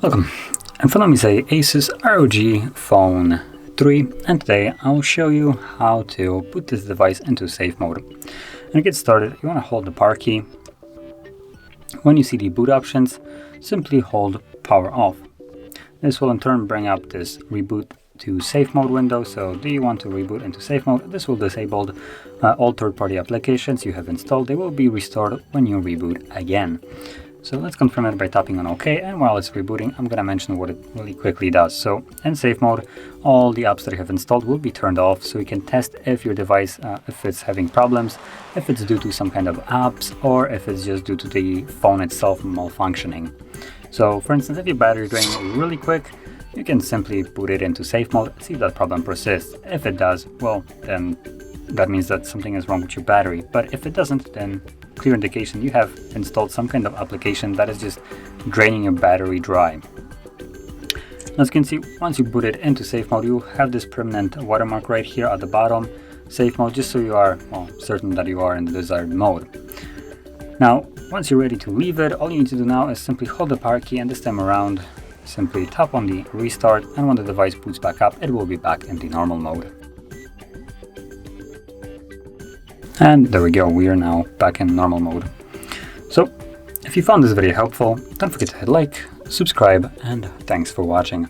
Welcome, in front of me is a ASUS ROG Phone 3, and today I'll show you how to put this device into safe mode. And to get started, you want to hold the power key. When you see the boot options, simply hold power off. This will in turn bring up this reboot to safe mode window. So do you want to reboot into safe mode? This will disable all third-party applications you have installed. They will be restored when you reboot again. So let's confirm it by tapping on OK, and while it's rebooting, I'm going to mention what it really quickly does. So in safe mode, all the apps that you have installed will be turned off, so you can test if your device, if it's having problems, if it's due to some kind of apps, or if it's just due to the phone itself malfunctioning. So for instance, if your battery is draining really quick, you can simply put it into safe mode, see if that problem persists. If it does, well, then that means that something is wrong with your battery. But if it doesn't, then clear indication you have installed some kind of application that is just draining your battery dry. As you can see, once you boot it into safe mode, you have this permanent watermark right here at the bottom, safe mode, just so you are certain that you are in the desired mode. Now, once you're ready to leave it, all you need to do now is simply hold the power key, and this time around, simply tap on the restart, and when the device boots back up, it will be back in the normal mode. And there we go, we are now back in normal mode. So, if you found this video helpful, don't forget to hit like, subscribe, and thanks for watching.